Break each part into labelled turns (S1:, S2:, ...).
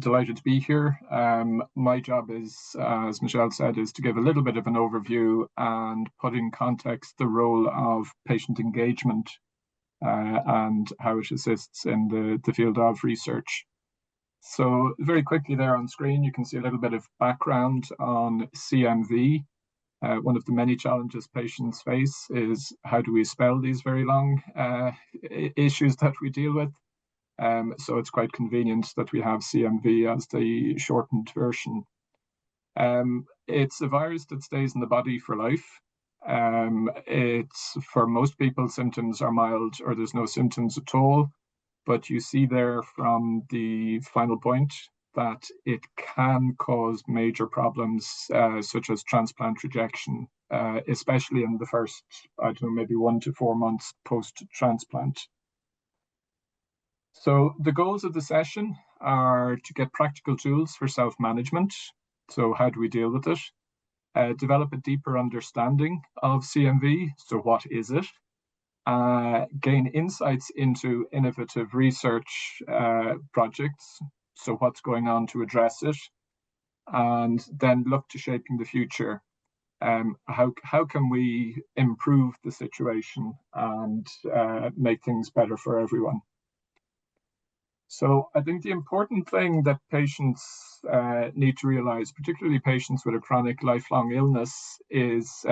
S1: delighted to be here. My job is, as Michelle said, is to give a little bit of an overview and put in context the role of patient engagement and how it assists in the field of research. So very quickly there on screen, you can see a little bit of background on CMV. One of the many challenges patients face is how do we spell these very long issues that we deal with. So it's quite convenient that we have CMV as the shortened version. It's a virus that stays in the body for life. It's, for most people, symptoms are mild or there's no symptoms at all. But you see there from the final point that it can cause major problems such as transplant rejection, especially in the first, I don't know, maybe 1 to 4 months post-transplant. So the goals of the session are to get practical tools for self-management. So how do we deal with it? Develop a deeper understanding of CMV. So what is it? Gain insights into innovative research projects. So what's going on to address it? And then look to shaping the future. How can we improve the situation and make things better for everyone? So I think the important thing that patients need to realize, particularly patients with a chronic lifelong illness, is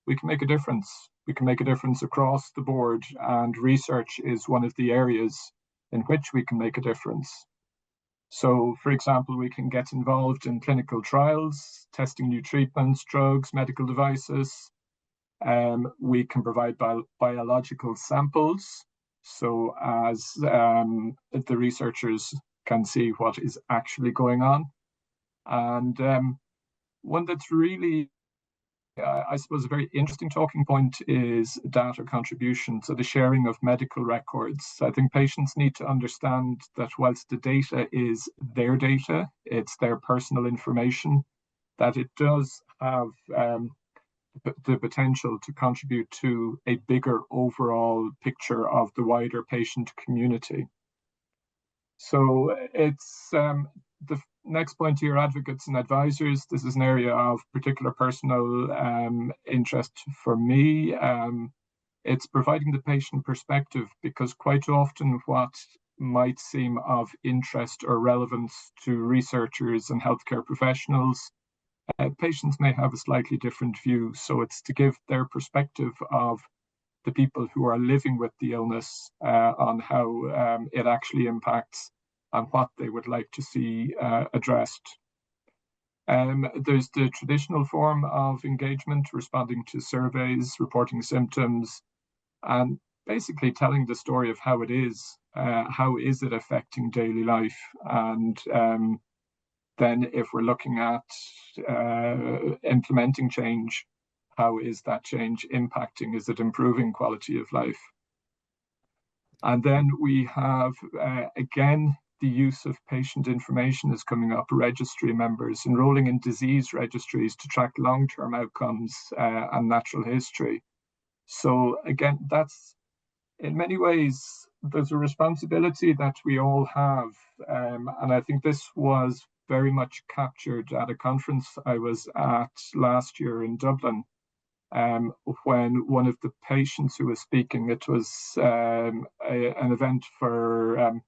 S1: we can make a difference. We can make a difference across the board, and research is one of the areas in which we can make a difference. So, for example, we can get involved in clinical trials, testing new treatments, drugs, medical devices. We can provide biological samples, so as the researchers can see what is actually going on. And one that's really, I suppose, a very interesting talking point is data contribution, so the sharing of medical records. I think patients need to understand that whilst the data is their data, it's their personal information, that it does have the potential to contribute to a bigger overall picture of the wider patient community. So it's the next point here, advocates and advisors. This is an area of particular personal interest for me. It's providing the patient perspective, because quite often what might seem of interest or relevance to researchers and healthcare professionals, patients may have a slightly different view. So it's to give their perspective of the people who are living with the illness on how it actually impacts and what they would like to see addressed. There's the traditional form of engagement, responding to surveys, reporting symptoms, and basically telling the story of how it is affecting daily life. And then if we're looking at implementing change, how is that change impacting? Is it improving quality of life? And then we have, again, the use of patient information is coming up, registry members enrolling in disease registries to track long-term outcomes and natural history. So again, that's, in many ways, there's a responsibility that we all have. And I think this was very much captured at a conference I was at last year in Dublin, when one of the patients who was speaking, it was an event for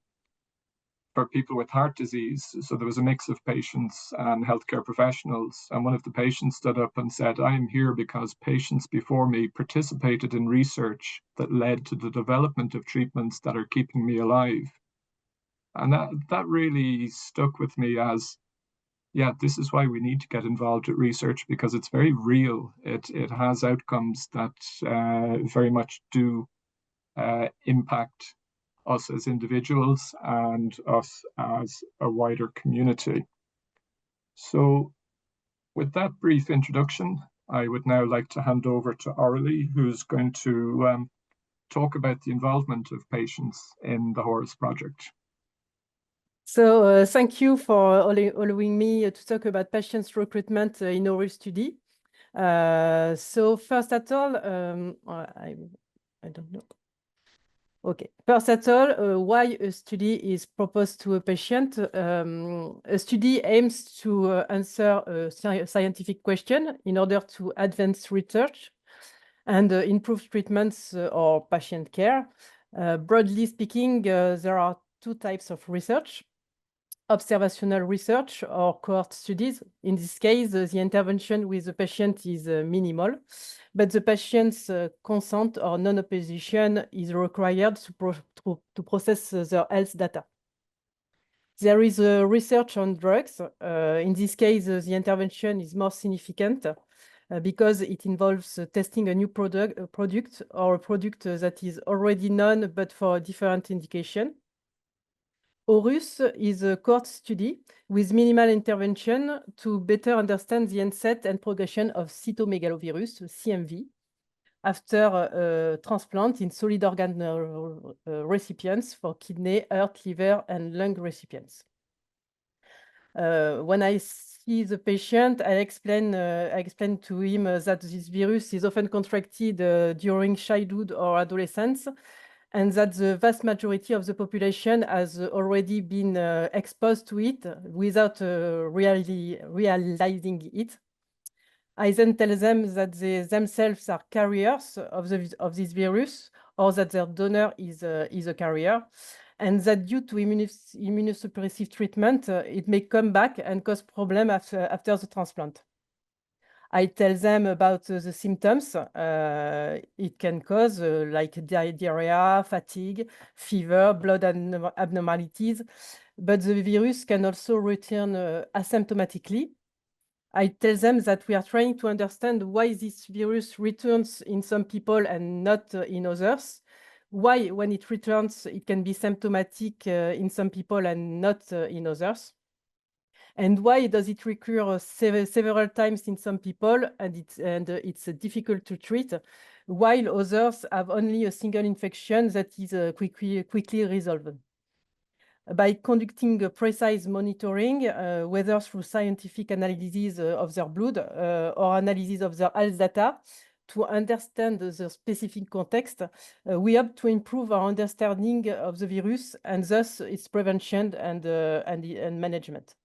S1: people with heart disease. So there was a mix of patients and healthcare professionals. And one of the patients stood up and said, I am here because patients before me participated in research that led to the development of treatments that are keeping me alive. And that really stuck with me as, yeah, this is why we need to get involved with research, because it's very real. It has outcomes that very much do impact us as individuals and us as a wider community. So with that brief introduction, I would now like to hand over to Aurelie, who's going to talk about the involvement of patients in the HORUS project.
S2: So thank you for allowing me to talk about patients recruitment in HORUS study. So first at all, I don't know. Okay. First of all, why a study is proposed to a patient? A study aims to answer a scientific question in order to advance research and improve treatments or patient care. Broadly speaking, there are two types of research: observational research or cohort studies. In this case, the intervention with the patient is minimal, but the patient's consent or non-opposition is required to process their health data. There is research on drugs. In this case, the intervention is more significant because it involves testing a new product or a product that is already known but for a different indication. HORUS is a cohort study with minimal intervention to better understand the onset and progression of cytomegalovirus, CMV, after transplant in solid organ recipients for kidney, heart, liver, and lung recipients. When I see the patient, I explain to him that this virus is often contracted during childhood or adolescence, and that the vast majority of the population has already been exposed to it without really realizing it. I then tell them that they themselves are carriers of this virus, or that their donor is a carrier, and that due to immunosuppressive treatment, it may come back and cause problem after the transplant. I tell them about the symptoms it can cause, like diarrhea, fatigue, fever, blood abnormalities, but the virus can also return asymptomatically. I tell them that we are trying to understand why this virus returns in some people and not in others. Why, when it returns, it can be symptomatic in some people and not in others. And why does it recur several times in some people and it's difficult to treat, while others have only a single infection that is quickly resolved. By conducting a precise monitoring, whether through scientific analysis of their blood or analysis of their health data, to understand the specific context, we hope to improve our understanding of the virus and thus its prevention and management.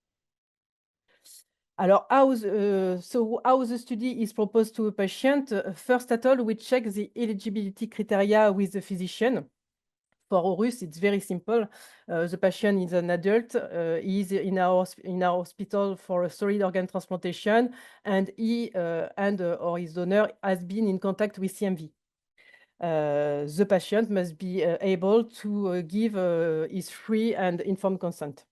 S2: Alors, how the study is proposed to a patient? First at all, we check the eligibility criteria with the physician. For HORUS, it's very simple. The patient is an adult. He is in our hospital for a solid organ transplantation, and he or his donor has been in contact with CMV. The patient must be able to give his free and informed consent.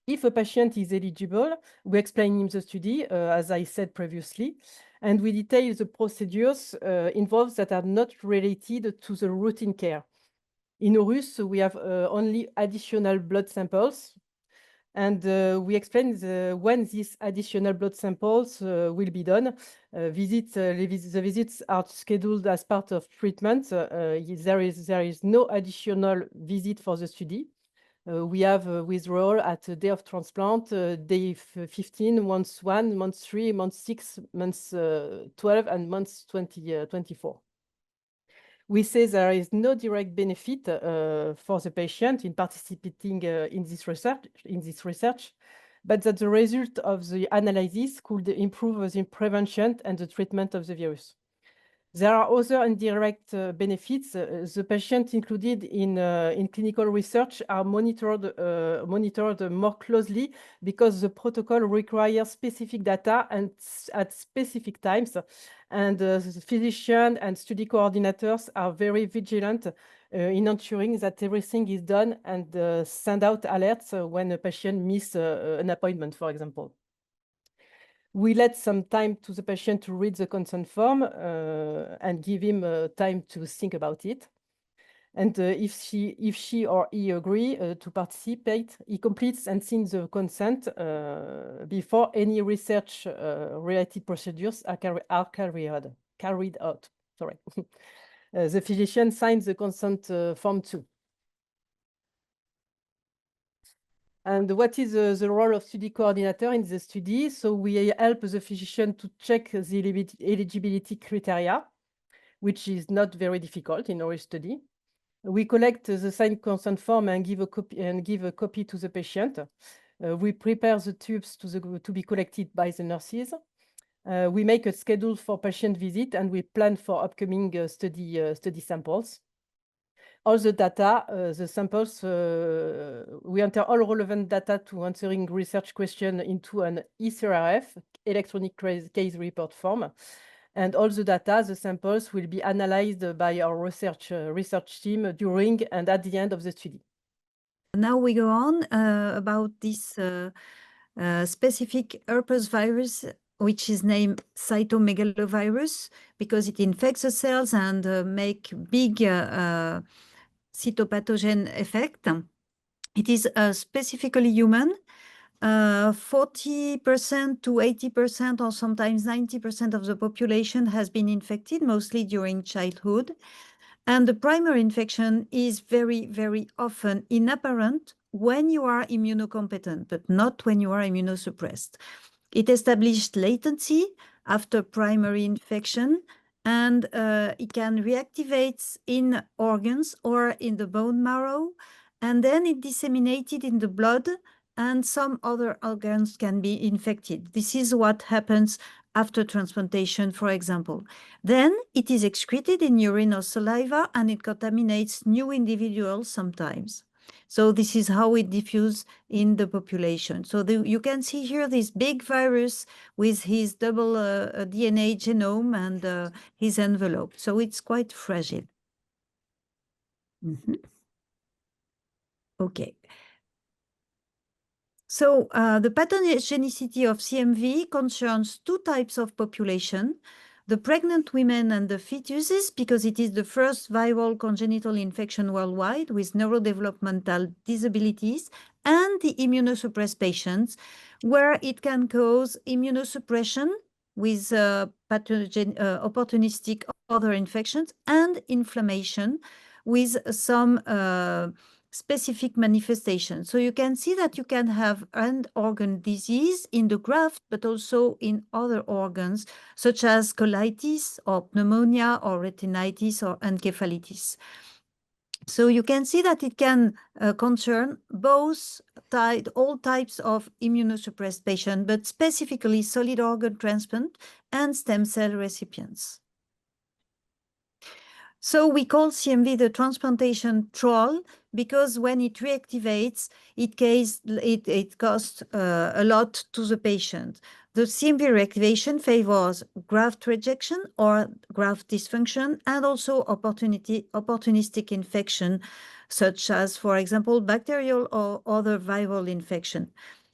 S2: If a patient is eligible, we explain him the study, as I said previously, and we detail the procedures involved that are not related to the routine care. In HORUS, we have only additional blood samples, and we explain when these additional blood samples will be done. The visits are scheduled as part of treatment. There is no additional visit for the study. We have withdrawal at the day of transplant, day 15, month 1, month 3, month 6, month 12, and month 24. We say there is no direct benefit for the patient in participating in this research, but that the result of the analysis could improve the prevention and the treatment of the virus. There are other indirect benefits. The patients included in clinical research are monitored more closely because the protocol requires specific data and at specific times. And the physician and study coordinators are very vigilant in ensuring that everything is done and send out alerts when a patient misses an appointment, for example. We let some time to the patient to read the consent form and give him time to think about it. And if she or he agree to participate, he completes and signs the consent before any research related procedures are carried out. Sorry. The physician signs the consent form too. And what is the role of study coordinator in the study? So we help the physician to check the eligibility criteria, which is not very difficult in our study. We collect the signed consent form and give a copy to the patient. We prepare the tubes to be collected by the nurses. We make a schedule for patient visit, and we plan for upcoming study samples. All the data, the samples, we enter all relevant data to answering research question into an eCRF, electronic case report form. And all the data, the samples, will be analyzed by our research team during and at the end of the study.
S3: Now we go on about this specific herpes virus, which is named cytomegalovirus, because it infects the cells and make big cytopathogen effect. It is specifically human. 40% to 80% or sometimes 90% of the population has been infected, mostly during childhood. And the primary infection is very, very often inapparent when you are immunocompetent, but not when you are immunosuppressed. It established latency after primary infection, and it can reactivate in organs or in the bone marrow, and then it disseminated in the blood, and some other organs can be infected. This is what happens after transplantation, for example. Then it is excreted in urine or saliva, and it contaminates new individuals sometimes. So this is how it diffuses in the population. So you can see here this big virus with his double DNA genome and his envelope. So it's quite fragile. Okay. So the pathogenicity of CMV concerns two types of population: the pregnant women and the fetuses, because it is the first viral congenital infection worldwide with neurodevelopmental disabilities, and the immunosuppressed patients, where it can cause immunosuppression with opportunistic other infections and inflammation with some specific manifestations. So you can see that you can have end organ disease in the graft, but also in other organs, such as colitis or pneumonia or retinitis or encephalitis. So you can see that it can concern all types of immunosuppressed patients, but specifically solid organ transplant and stem cell recipients. So we call CMV the transplantation troll, because when it reactivates, it costs a lot to the patient. The CMV reactivation favors graft rejection or graft dysfunction, and also opportunistic infection, such as, for example, bacterial or other viral infection.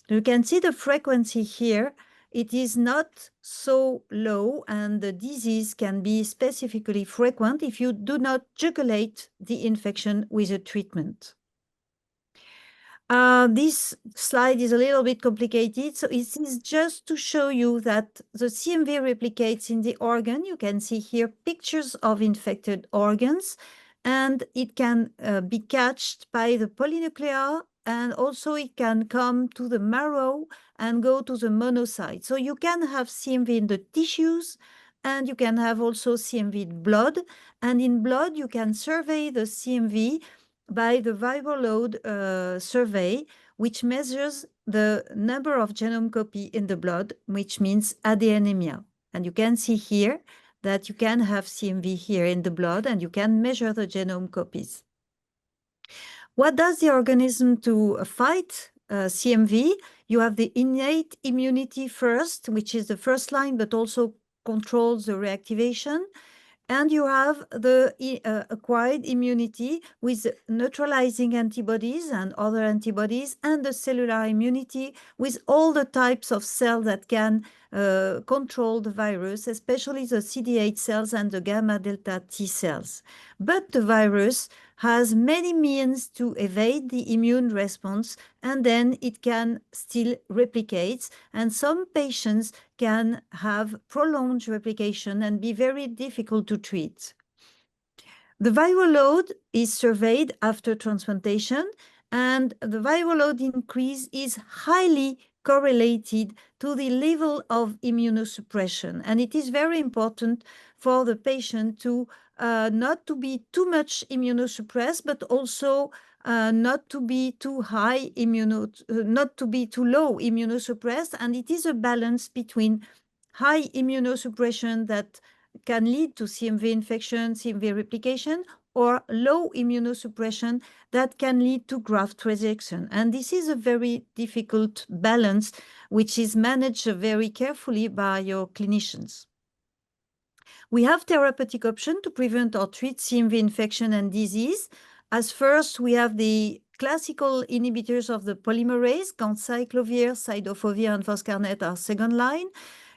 S3: You can see the frequency here. It is not so low, and the disease can be specifically frequent if you do not jugulate the infection with a treatment. This slide is a little bit complicated, so it is just to show you that the CMV replicates in the organ. You can see here pictures of infected organs, and it can be catched by the polynuclear, and also it can come to the marrow and go to the monocyte. So you can have CMV in the tissues, and you can have also CMV in blood. And in blood, you can survey the CMV by the viral load survey, which measures the number of genome copy in the blood, which means adenemia. And you can see here that you can have CMV here in the blood, and you can measure the genome copies. What does the organism to fight CMV? You have the innate immunity first, which is the first line, but also controls the reactivation. And you have the acquired immunity with neutralizing antibodies and other antibodies, and the cellular immunity with all the types of cells that can control the virus, especially the CD8 cells and the gamma delta T cells. But the virus has many means to evade the immune response, and then it can still replicate, and some patients can have prolonged replication and be very difficult to treat. The viral load is surveyed after transplantation, and the viral load increase is highly correlated to the level of immunosuppression. And it is very important for the patient to not to be too much immunosuppressed, but also not to be too high not to be too low immunosuppressed. And it is a balance between high immunosuppression that can lead to CMV infection, CMV replication, or low immunosuppression that can lead to graft rejection. And this is a very difficult balance, which is managed very carefully by your clinicians. We have therapeutic options to prevent or treat CMV infection and disease. As first, we have the classical inhibitors of the polymerase, ganciclovir, cidofovir, and foscarnet are second line.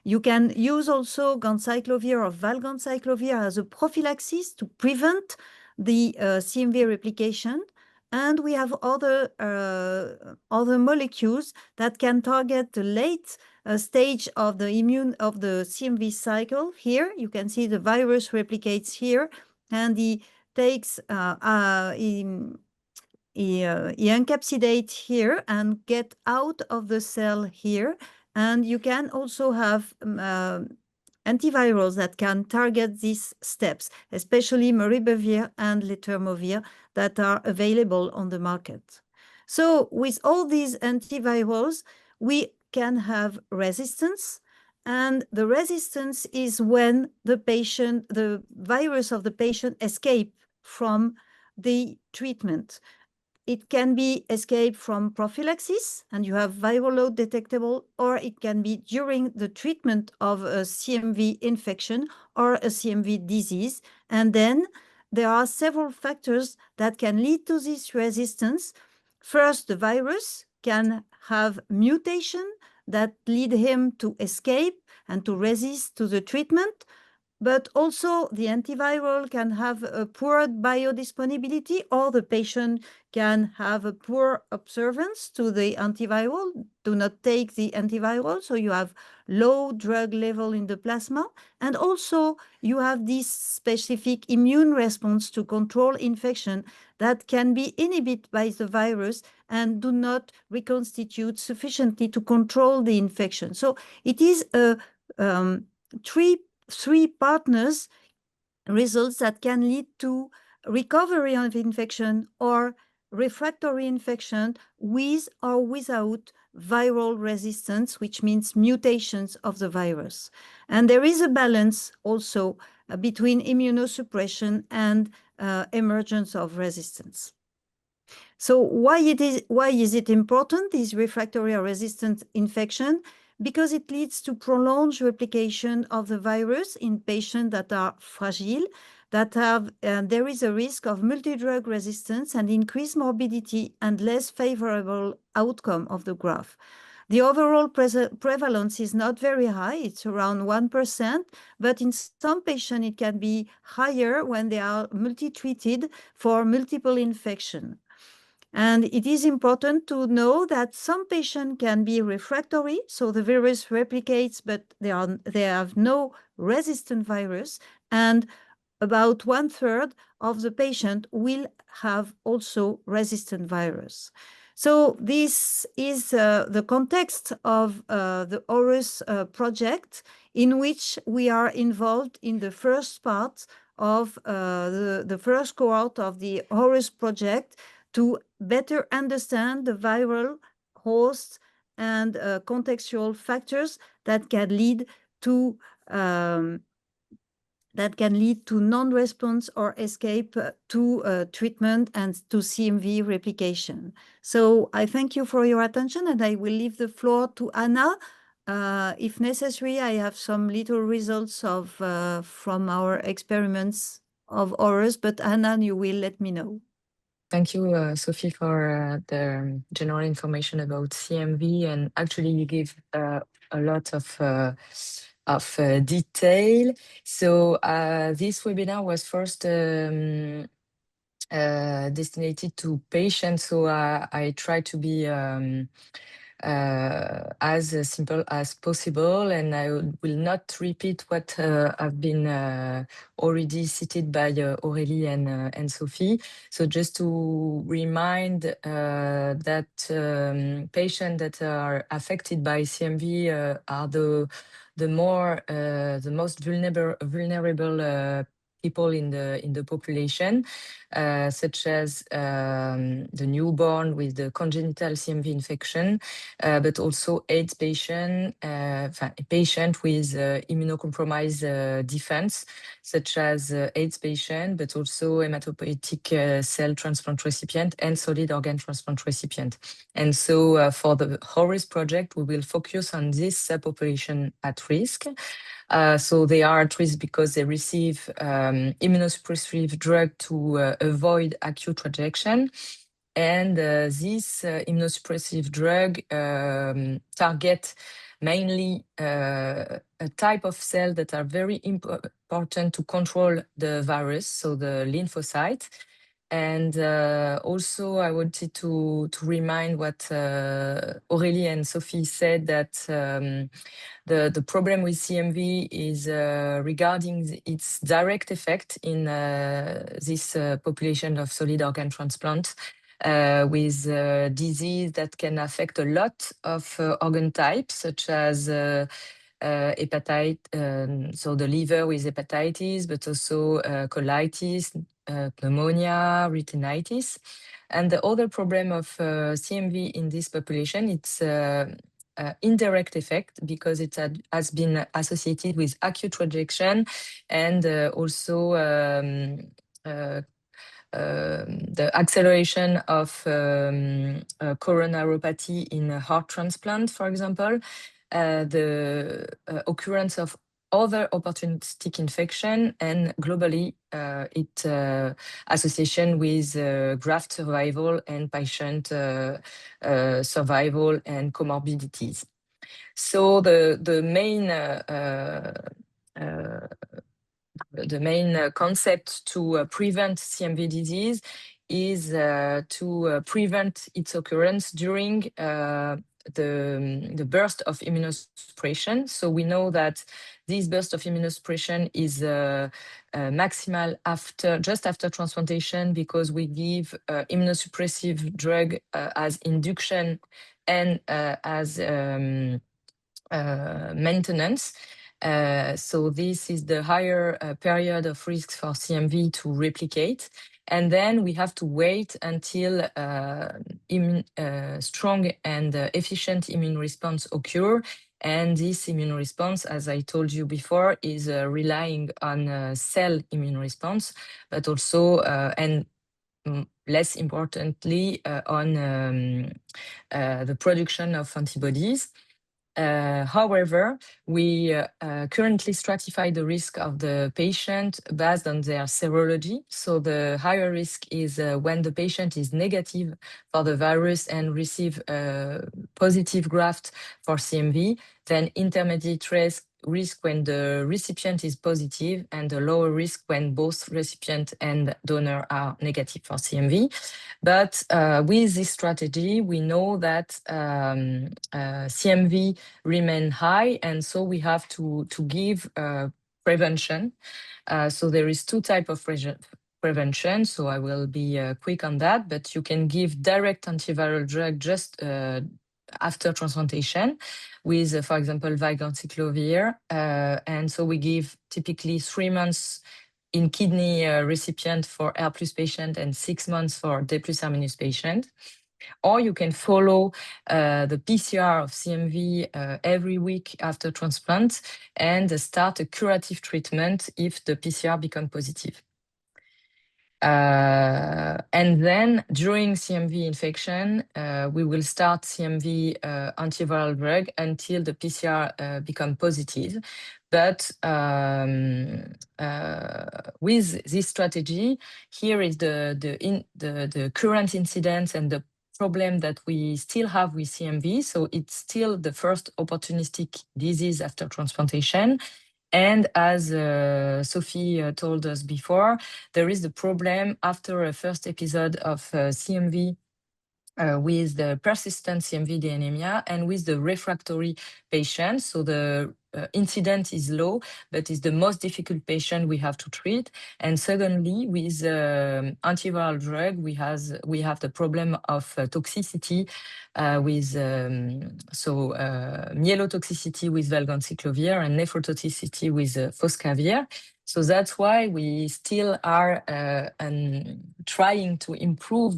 S3: You can use also ganciclovir or valganciclovir as a prophylaxis to prevent the CMV replication. And we have other molecules that can target the late stage of the CMV cycle. Here you can see the virus replicates here, and he takes he encapsulates here and get out of the cell here. And you can also have antivirals that can target these steps, especially maribavir and letermovir that are available on the market. So with all these antivirals, we can have resistance. And the resistance is when the virus of the patient escapes from the treatment. It can be escape from prophylaxis, and you have viral load detectable, or it can be during the treatment of a CMV infection or a CMV disease. And then there are several factors that can lead to this resistance. First, the virus can have mutation that lead him to escape and to resist to the treatment. But also the antiviral can have a poor biodisponibility, or the patient can have a poor observance to the antiviral, do not take the antiviral, so you have low drug level in the plasma. And also you have this specific immune response to control infection that can be inhibited by the virus and do not reconstitute sufficiently to control the infection. So it is a three partners results that can lead to recovery of infection or refractory infection with or without viral resistance, which means mutations of the virus. And there is a balance also between immunosuppression and emergence of resistance. So why is it important, this refractory or resistant infection? Because it leads to prolonged replication of the virus in patients that are fragile, that have, there is a risk of multi-drug resistance and increased morbidity and less favorable outcome of the graft. The overall prevalence is not very high, it's around 1%, but in some patients it can be higher when they are multi-treated for multiple infections. And it is important to know that some patients can be refractory, so the virus replicates, but they have no resistant virus, and about 1/3 of the patient will have also resistant virus. So this is the context of the HORUS project, in which we are involved in the first part of the first cohort of the HORUS project, to better understand the viral hosts and contextual factors that can lead to non-response or escape to treatment and to CMV replication. So I thank you for your attention, and I will leave the floor to Anna. If necessary, I have some little results of from our experiments of HORUS, but Anna, you will let me know.
S4: Thank you, Sophie, for the general information about CMV, and actually you give a lot of detail. So this webinar was first destined to patients, so I try to be as simple as possible, and I will not repeat what have been already cited by Aurélie and Sophie. So just to remind that patients that are affected by CMV are the most vulnerable people in the population, such as the newborn with the congenital CMV infection, but also AIDS patient with immunocompromised defense, such as AIDS patient, but also hematopoietic cell transplant recipient and solid organ transplant recipient. And so for the HORUS project, we will focus on this subpopulation at risk. So they are at risk because they receive immunosuppressive drug to avoid acute rejection. And this immunosuppressive drug target mainly a type of cell that are very important to control the virus, so the lymphocyte. And also, I wanted to remind what Aurélie and Sophie said, that the problem with CMV is regarding its direct effect in this population of solid organ transplant, with disease that can affect a lot of organ types, such as hepatitis, so the liver with hepatitis, but also colitis, pneumonia, retinitis. And the other problem of CMV in this population, it's indirect effect, because it has been associated with acute rejection and also the acceleration of coronary in a heart transplant, for example, the occurrence of other opportunistic infection, and globally it association with graft survival and patient survival and comorbidities. So the main concept to prevent CMV disease is to prevent its occurrence during the burst of immunosuppression. So we know that this burst of immunosuppression is maximal just after transplantation, because we give immunosuppressive drug as induction and as maintenance. So this is the higher period of risk for CMV to replicate. And then we have to wait until strong and efficient immune response occur. And this immune response, as I told you before, is relying on cell immune response, but also, and less importantly, on the production of antibodies. However, we currently stratify the risk of the patient based on their serology. So the higher risk is when the patient is negative for the virus and receive positive graft for CMV, then intermediate risk when the recipient is positive, and the lower risk when both recipient and donor are negative for CMV. But with this strategy, we know that CMV remain high, and so we have to give prevention. So there is two types of prevention, so I will be quick on that, but you can give direct antiviral drug just after transplantation with, for example, valganciclovir. And so we give typically 3 months in kidney recipient for R+ patient and 6 months for D+ R- patient. Or you can follow the PCR of CMV every week after transplant and start a curative treatment if the PCR becomes positive. And then during CMV infection, we will start CMV antiviral drug until the PCR become positive. But with this strategy, here is the current incidence and the problem that we still have with CMV. So it's still the first opportunistic disease after transplantation. And as Sophie told us before, there is the problem after a first episode of CMV with the persistent CMV anemia and with the refractory patients. So the incidence is low, but it's the most difficult patient we have to treat. And secondly, with antiviral drug, we have the problem of toxicity with myelotoxicity with valganciclovir and nephrotoxicity with foscavir. So that's why we still are trying to improve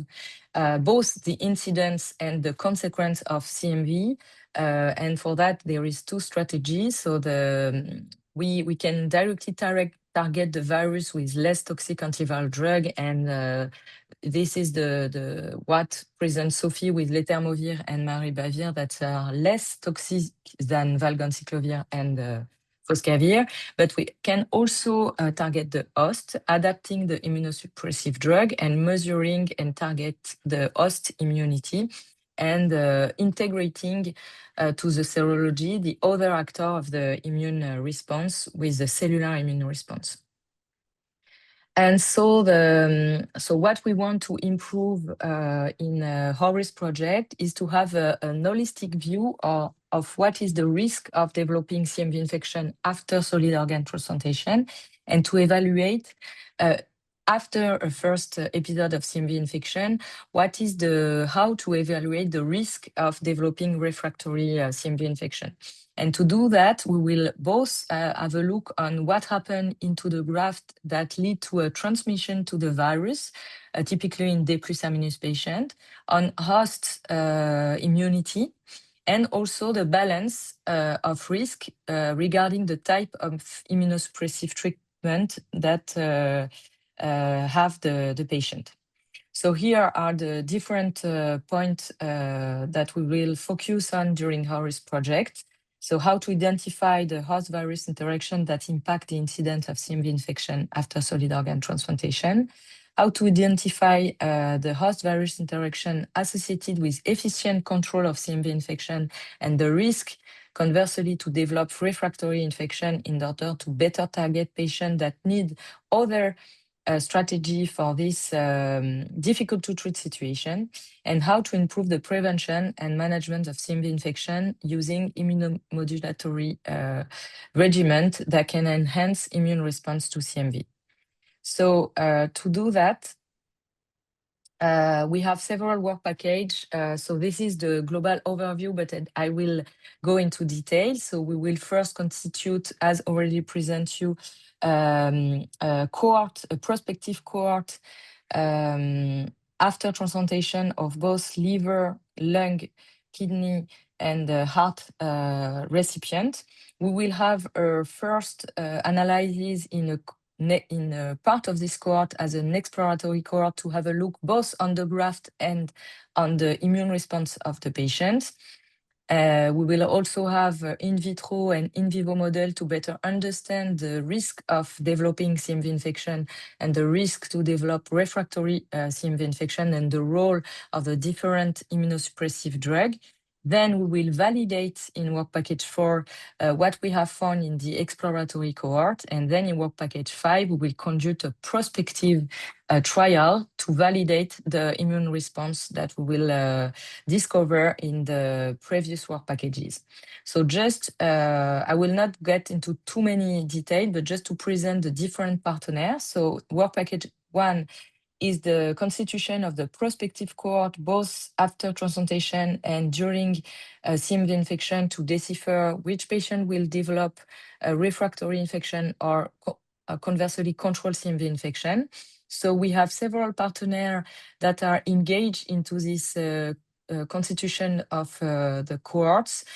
S4: both the incidence and the consequence of CMV. And for that, there is two strategies. So we can directly target the virus with less toxic antiviral drug, and this is what presents Sophie with letermovir and maribavir that are less toxic than valganciclovir and foscavir, but we can also target the host, adapting the immunosuppressive drug and measuring and target the host immunity, and integrating to the serology the other actor of the immune response with the cellular immune response. And so what we want to improve in HORUS project is to have an holistic view of what is the risk of developing CMV infection after solid organ transplantation, and to evaluate after a first episode of CMV infection, how to evaluate the risk of developing refractory CMV infection. And to do that, we will both have a look on what happened into the graft that lead to a transmission to the virus, typically in D+ patient, on host immunity, and also the balance of risk regarding the type of immunosuppressive treatment that have the patient. So here are the different points that we will focus on during HORUS project. So how to identify the host virus interaction that impact the incidence of CMV infection after solid organ transplantation, how to identify the host virus interaction associated with efficient control of CMV infection and the risk, conversely, to develop refractory infection in order to better target patients that need other strategy for this difficult to treat situation, and how to improve the prevention and management of CMV infection using immunomodulatory regimen that can enhance immune response to CMV. So to do that, we have several work package. So this is the global overview, but I will go into detail. So we will first constitute, as already present you, a prospective cohort after transplantation of both liver, lung, kidney, and heart recipient. We will have a first analysis in a part of this cohort as an exploratory cohort to have a look both on the graft and on the immune response of the patient. We will also have in vitro and in vivo model to better understand the risk of developing CMV infection and the risk to develop refractory CMV infection and the role of the different immunosuppressive drug. Then we will validate in work package 4 what we have found in the exploratory cohort. And then in work package 5, we will conduct a prospective trial to validate the immune response that we will discover in the previous work packages. So just, I will not get into too many details, but just to present the different partners. So work package 1 is the constitution of the prospective cohort, both after transplantation and during CMV infection, to decipher which patient will develop a refractory infection or conversely control CMV infection. So we have several partners that are engaged into this constitution of the cohorts,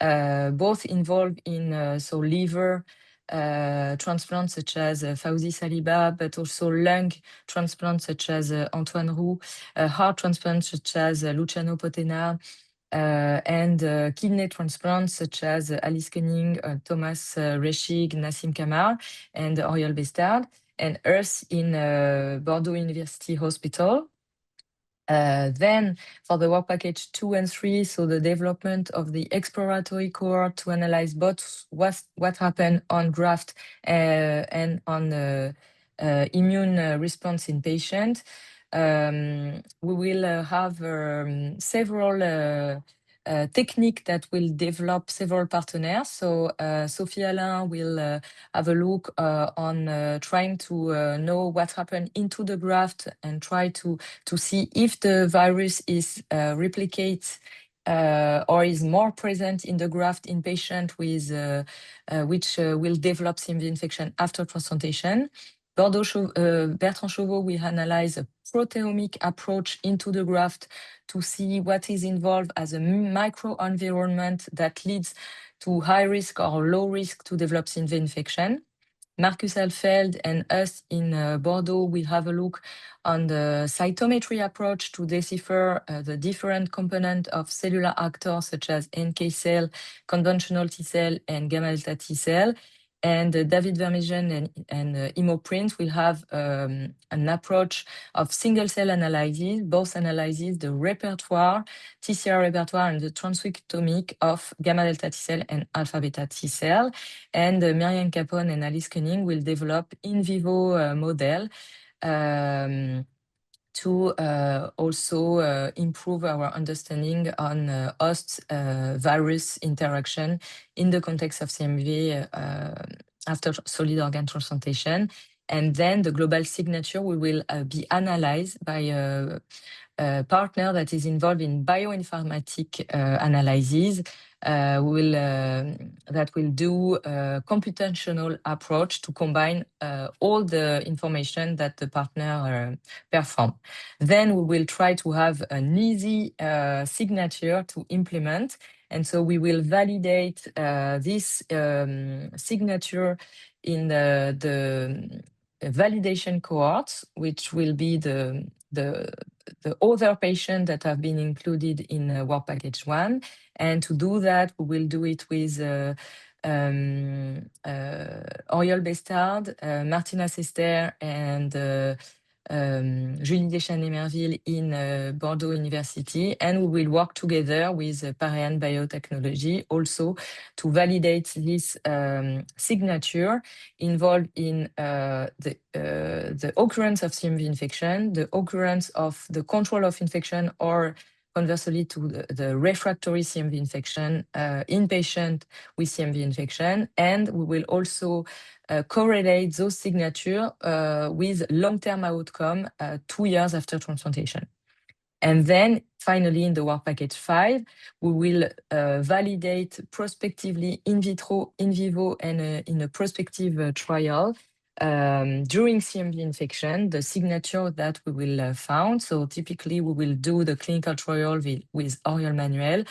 S4: both involved in liver transplants such as Fauzi Saliba, but also lung transplants such as Antoine Roux, heart transplants such as Luciano Potena, and kidney transplants such as Alice Koenig, Thomas Rechig, Nassim Kamar, and Oriol Bestard, and us in Bordeaux University Hospital. Then for the work package 2 and 3, so the development of the exploratory cohort to analyze both what happened on graft and on immune response in patient. We will have several techniques that will develop several partners. So Sophie Alain will have a look on trying to know what happened into the graft and try to see if the virus is replicates or is more present in the graft in patient with which will develop CMV infection after transplantation. Bertrand Chauveau will analyze a proteomic approach into the graft to see what is involved as a microenvironment that leads to high risk or low risk to develop CMV infection. Marcus Alfeld and us in Bordeaux will have a look on the cytometry approach to decipher the different components of cellular actors such as NK cell, conventional T cell, and gamma delta T cell. And David Vermegen and Hemoprint will have an approach of single cell analysis, both analyses the repertoire, TCR repertoire, and the transcriptomic of gamma delta T cell and alpha beta T cell. And Myriam Capone and Alice Koenig will develop in vivo model to also improve our understanding on host-virus interaction in the context of CMV after solid organ transplantation. And then the global signature will be analyzed by a partner that is involved in bioinformatic analysis that will do a computational approach to combine all the information that the partner perform. Then we will try to have an easy signature to implement. And so we will validate this signature in the validation cohorts, which will be the other patients that have been included in Work Package 1. And to do that, we will do it with Oriol Bestard, Martina Sester, and Julie Deschanel-Merville in Bordeaux University. And we will work together with Parean Biotechnology also to validate this signature involved in the occurrence of CMV infection, the occurrence of the control of infection, or conversely to the refractory CMV infection in patient with CMV infection. And we will also correlate those signatures with long-term outcome 2 years after transplantation. And then finally, in the Work Package 5, we will validate prospectively in vitro, in vivo, and in a prospective trial during CMV infection, the signature that we will found. So typically, we will do the clinical trial with Oriol Manuel,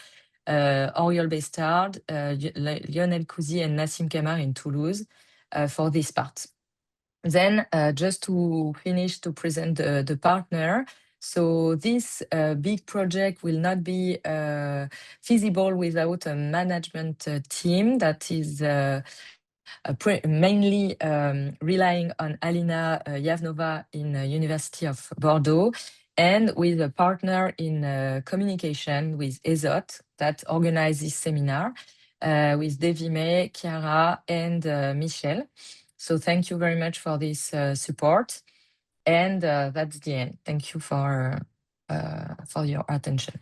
S4: Oriol Bestard, Lionel Cousy, and Nassim Kamar in Toulouse for this part. Then just to finish to present the partner. So this big project will not be feasible without a management team that is mainly relying on Alina Yavnova in the University of Bordeaux, and with a partner in communication with ESOT that organized this seminar with Devime, Chiara, and Michel. So thank you very much for this support. And that's the end. Thank you for your attention.